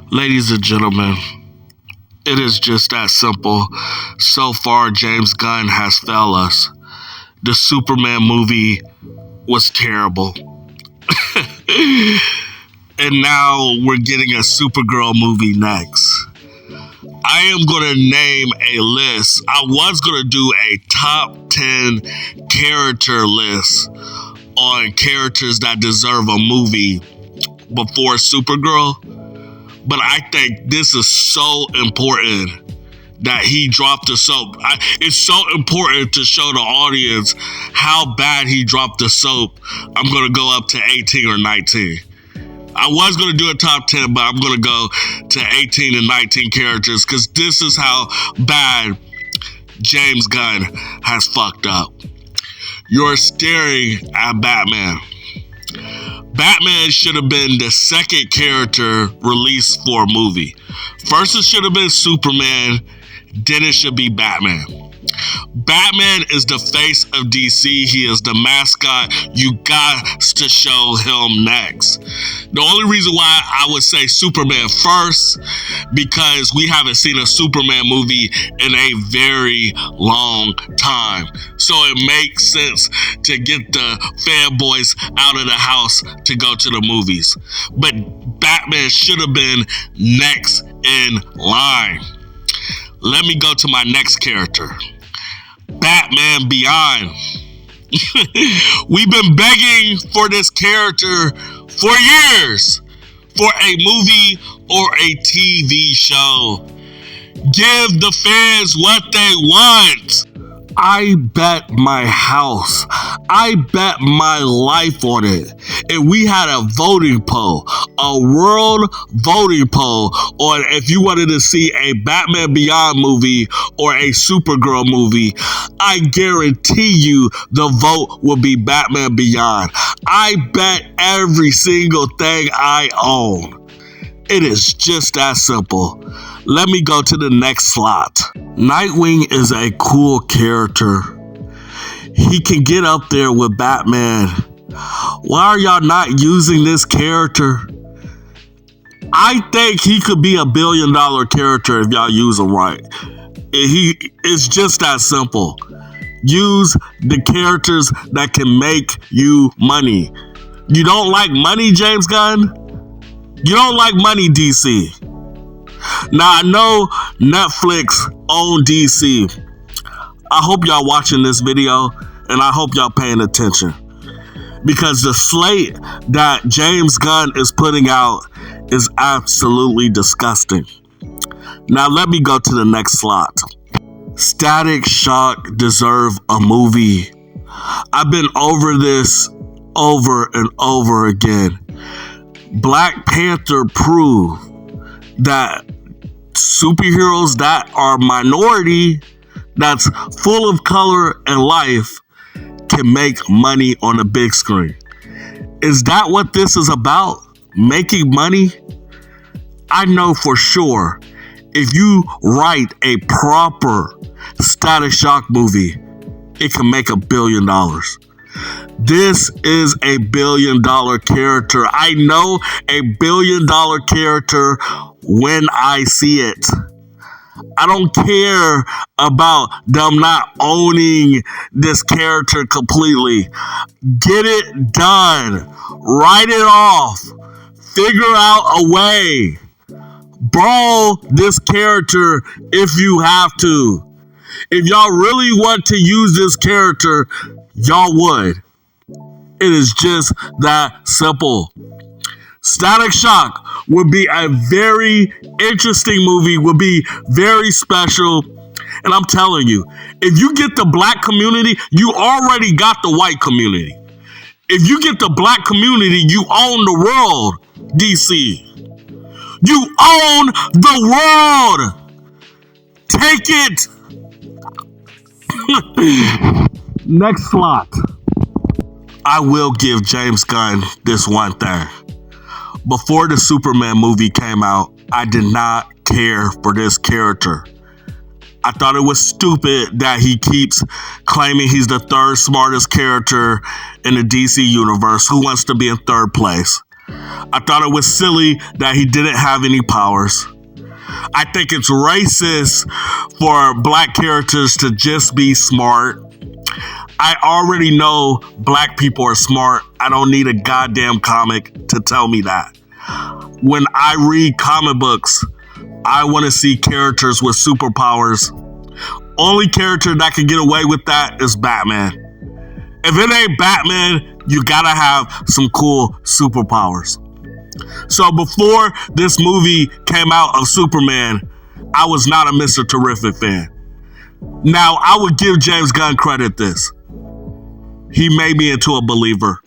Ladies and gentlemen, it is just that simple. So far, James Gunn has failed us. The Superman movie was terrible. And now we're getting a Supergirl movie next. I am going to name a list. I was going to do a top 10 character list on characters that deserve a movie before Supergirl. But I think this is so important that he dropped the soap. It's so important to show the audience how bad he dropped the soap. I'm going to go up to 18 or 19. I was going to do a top 10, but I'm going to go to 18 and 19 characters because this is how bad James Gunn has fucked up. You're staring at Batman. Batman should have been the second character released for a movie. First it should have been Superman, then it should be Batman. Batman is the face of DC. He is the mascot. You got to show him next. The only reason why I would say Superman first, because we haven't seen a Superman movie in a very long time. So it makes sense to get the fanboys out of the house to go to the movies. But Batman should have been next in line. Let me go to my next character. Batman Beyond. We've been begging for this character for years, for a movie or a TV show. Give the fans what they want. I bet my house, I bet my life on it. And we had a voting poll, a world voting poll on if you wanted to see a Batman Beyond movie or a Supergirl movie. I guarantee you the vote will be Batman Beyond. I bet every single thing I own. It is just that simple. Let me go to the next slot. Nightwing is a cool character. He can get up there with Batman. Why are y'all not using this character? I think he could be $1 billion character if y'all use him right. It's just that simple. Use the characters that can make you money. You don't like money, James Gunn? You don't like money, DC. Now, I know Netflix own DC. I hope y'all watching this video, and I hope y'all paying attention. Because the slate that James Gunn is putting out is absolutely disgusting. Now, let me go to the next slot. Static Shock deserve a movie. I've been over this over and over again. Black Panther proved that superheroes that are minority, that's full of color and life, can make money on the big screen. Is that what this is about? Making money? I know for sure if you write a proper Static Shock movie, it can make $1 billion. This is a $1 billion character. I know a $1 billion character when I see it. I don't care about them not owning this character completely. Get it done. Write it off. Figure out a way. Borrow this character if you have to. If y'all really want to use this character, y'all would. It is just that simple. Static Shock would be a very interesting movie, would be very special. And I'm telling you, if you get the black community, you already got the white community. If you get the black community, you own the world, DC. You own the world. Take it. Next slot. I will give James Gunn this one thing. Before the Superman movie came out, I did not care for this character. I thought it was stupid that he keeps claiming he's the third smartest character in the DC universe. Who wants to be in third place? I thought it was silly that he didn't have any powers. I think it's racist for black characters to just be smart. I already know black people are smart. I don't need a goddamn comic to tell me that. When I read comic books, I want to see characters with superpowers. Only character that can get away with that is Batman. If it ain't Batman, you gotta have some cool superpowers. So before this movie came out of Superman, I was not a Mr. Terrific fan. Now, I would give James Gunn credit this. He made me into a believer.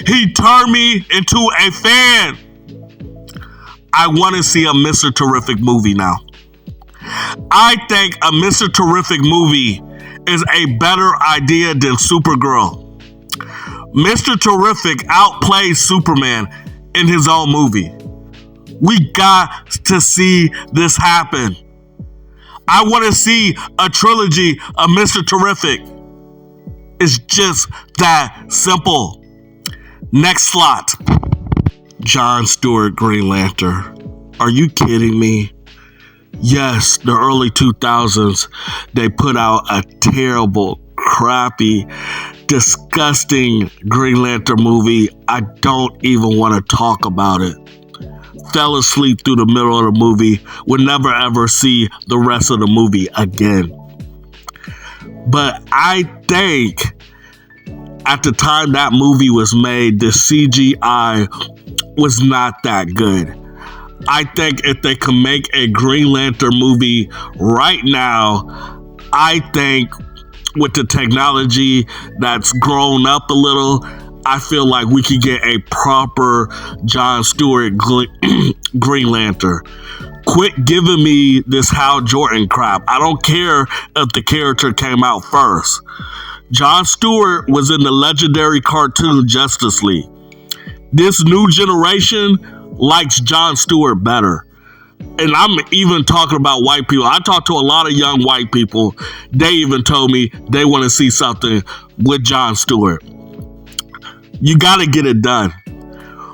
He turned me into a fan. I want to see a Mr. Terrific movie now. I think a Mr. Terrific movie is a better idea than Supergirl. Mr. Terrific outplays Superman in his own movie. We got to see this happen. I want to see a trilogy of Mr. Terrific. It's just that simple. Next slot. John Stewart Green Lantern. Are you kidding me? Yes, the early 2000s, they put out a terrible, crappy, disgusting Green Lantern movie. I don't even want to talk about it. Fell asleep through the middle of the movie. Would never ever see the rest of the movie again. But I think at the time that movie was made, the CGI was not that good. I think if they can make a Green Lantern movie right now, I think with the technology that's grown up a little, I feel like we could get a proper John Stewart Green Lantern. Quit giving me this Hal Jordan crap. I don't care if the character came out first. John Stewart was in the legendary cartoon Justice League. This new generation likes John Stewart better. And I'm even talking about white people. I talk to a lot of young white people. They even told me they want to see something with John Stewart. You got to get it done.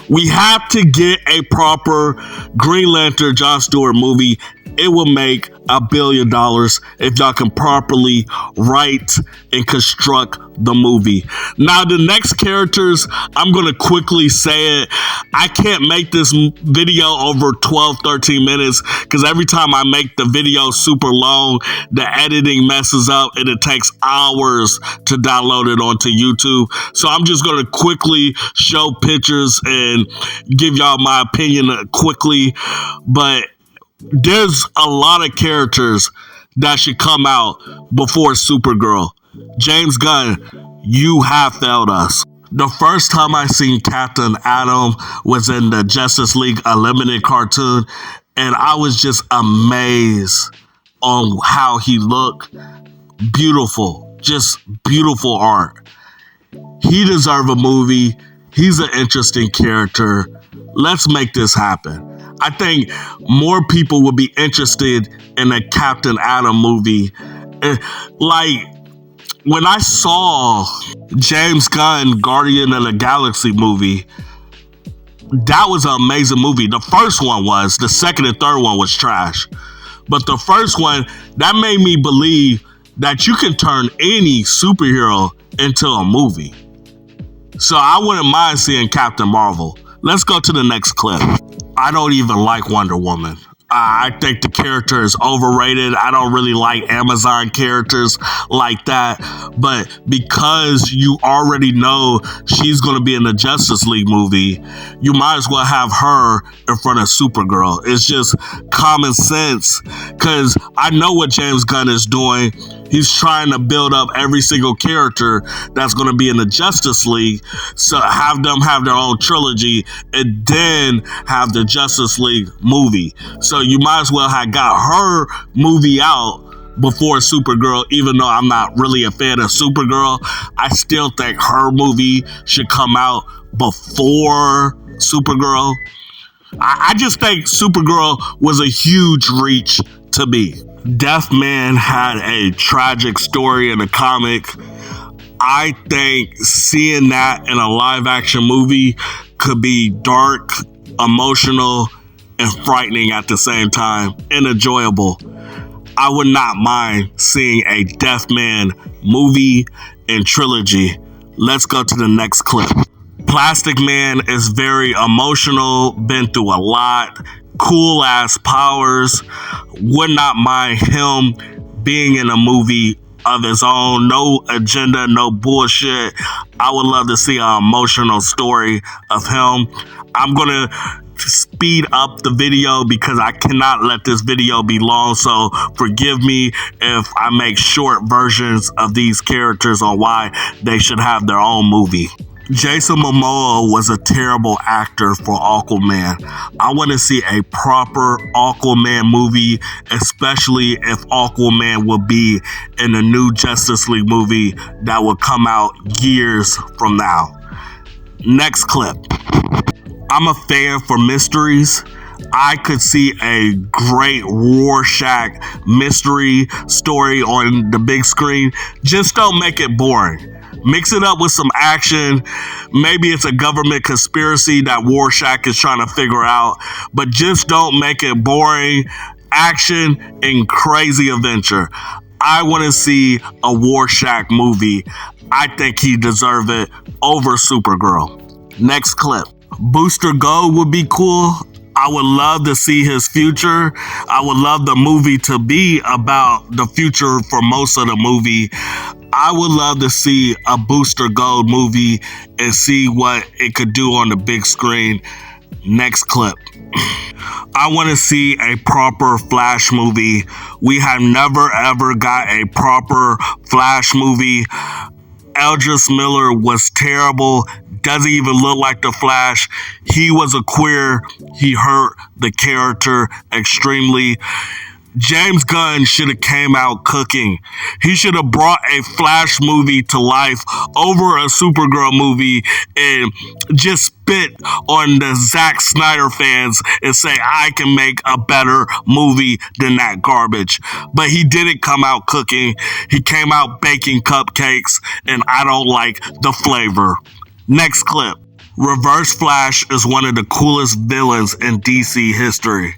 We have to get a proper Green Lantern John Stewart movie. It will make $1 billion if y'all can properly write and construct the movie. Now, the next characters, I'm going to quickly say it. I can't make this video over 12, 13 minutes because every time I make the video super long, the editing messes up and it takes hours to download it onto YouTube. So I'm just going to quickly show pictures and give y'all my opinion quickly. But there's a lot of characters that should come out before Supergirl. James Gunn, you have failed us. The first time I seen Captain Atom was in the Justice League Unlimited cartoon, and I was just amazed on how he looked. Beautiful, just beautiful art. He deserves a movie. He's an interesting character. Let's make this happen. I think more people would be interested in a Captain Atom movie. Like, when I saw James Gunn Guardian of the Galaxy movie, that was an amazing movie. The first one was. The second and third one was trash. But the first one, that made me believe that you can turn any superhero into a movie. So I wouldn't mind seeing Captain Marvel. Let's go to the next clip. I don't even like Wonder Woman. I think the character is overrated. I don't really like Amazon characters like that. But because you already know she's going to be in the Justice League movie, you might as well have her in front of Supergirl. It's just common sense because I know what James Gunn is doing. He's trying to build up every single character that's going to be in the Justice League. So have them have their own trilogy and then have the Justice League movie. So you might as well have got her movie out before Supergirl, even though I'm not really a fan of Supergirl. I still think her movie should come out before Supergirl. I just think Supergirl was a huge reach to me. Deathman had a tragic story in the comic. I think seeing that in a live action movie could be dark, emotional, and frightening at the same time, and enjoyable. I would not mind seeing a Deathman movie and trilogy. Let's go to the next clip. Plastic Man is very emotional, been through a lot, cool ass powers. Would not mind him being in a movie of his own. No agenda, no bullshit. I would love to see an emotional story of him. I'm gonna speed up the video because I cannot let this video be long, so forgive me if I make short versions of these characters on why they should have their own movie. Jason Momoa was a terrible actor for Aquaman. I want to see a proper Aquaman movie, especially if Aquaman will be in the new Justice League movie that will come out years from now. Next clip. I'm a fan for mysteries. I could see a great Rorschach mystery story on the big screen. Just don't make it boring. Mix it up with some action. Maybe it's a government conspiracy that Rorschach is trying to figure out, but just don't make it boring. Action and crazy adventure. I want to see a Rorschach movie. I think he deserves it over Supergirl. Next clip. Booster Gold would be cool. I would love to see his future. I would love the movie to be about the future for most of the movie. I would love to see a Booster Gold movie and see what it could do on the big screen. Next clip. I want to see a proper Flash movie. We have never ever got a proper Flash movie. Eldris Miller was terrible. Doesn't even look like the Flash. He was a queer. He hurt the character extremely. James Gunn should have came out cooking. He should have brought a Flash movie to life over a Supergirl movie and just spit on the Zack Snyder fans and say, I can make a better movie than that garbage. But he didn't come out cooking. He came out baking cupcakes, and I don't like the flavor. Next clip. Reverse Flash is one of the coolest villains in DC history.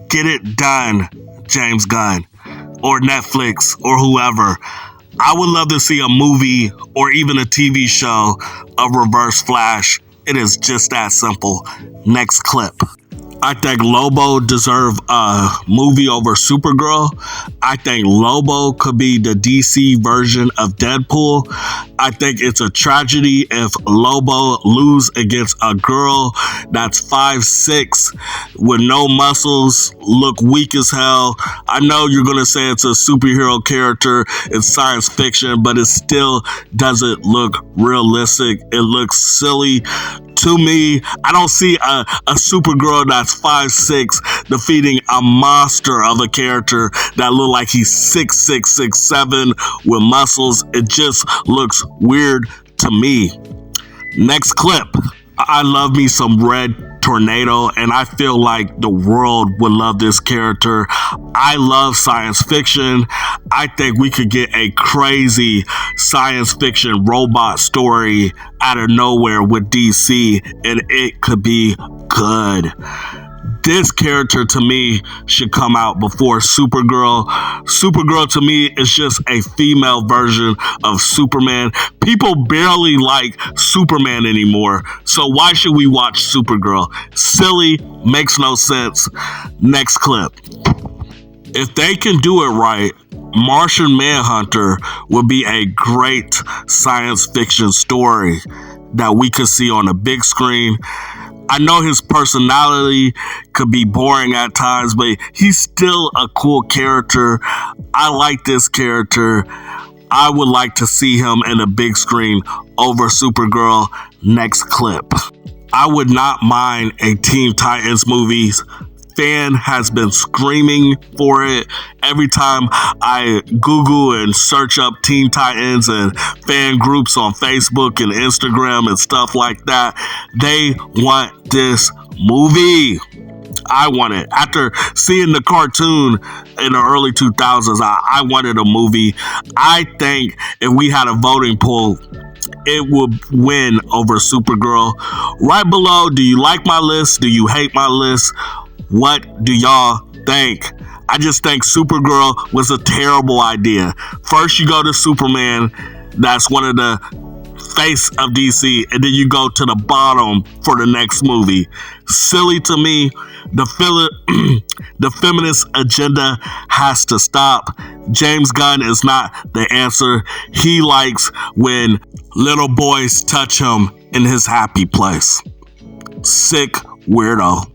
Get it done, James Gunn, or Netflix, or whoever. I would love to see a movie or even a TV show of Reverse Flash. It is just that simple. Next clip. I think Lobo deserves a movie over Supergirl. I think Lobo could be the DC version of Deadpool. I think it's a tragedy if Lobo lose against a girl that's 5'6" with no muscles, look weak as hell. I know you're going to say it's a superhero character, it's science fiction, but it still doesn't look realistic. It looks silly. To me, I don't see a Supergirl that's 5'6" defeating a monster of a character that look like he's 6'6", 6'7" with muscles. It just looks weird to me. Next clip. I love me some Red Tornado, and I feel like the world would love this character. I love science fiction. I think we could get a crazy science fiction robot story out of nowhere with DC, and it could be good. This character to me should come out before Supergirl. Supergirl to me is just a female version of Superman. People barely like Superman anymore, so why should we watch Supergirl? Silly, makes no sense. Next clip. If they can do it right, Martian Manhunter would be a great science fiction story that we could see on a big screen. I know his personality could be boring at times, but he's still a cool character. I like this character. I would like to see him in a big screen over Supergirl. Next clip. I would not mind a Teen Titans movie. Fan has been screaming for it. Every time I Google and search up Teen Titans and fan groups on Facebook and Instagram and stuff like that, they want this movie. I want it. After seeing the cartoon in the early 2000s, I wanted a movie. I think if we had a voting poll, it would win over Supergirl. Right below, do you like my list? Do you hate my list? What do y'all think? I just think Supergirl was a terrible idea. First, you go to Superman, that's one of the face of DC, and then you go to the bottom for the next movie. Silly to me. The feminist agenda has to stop. James Gunn is not the answer. He likes when little boys touch him in his happy place. Sick weirdo.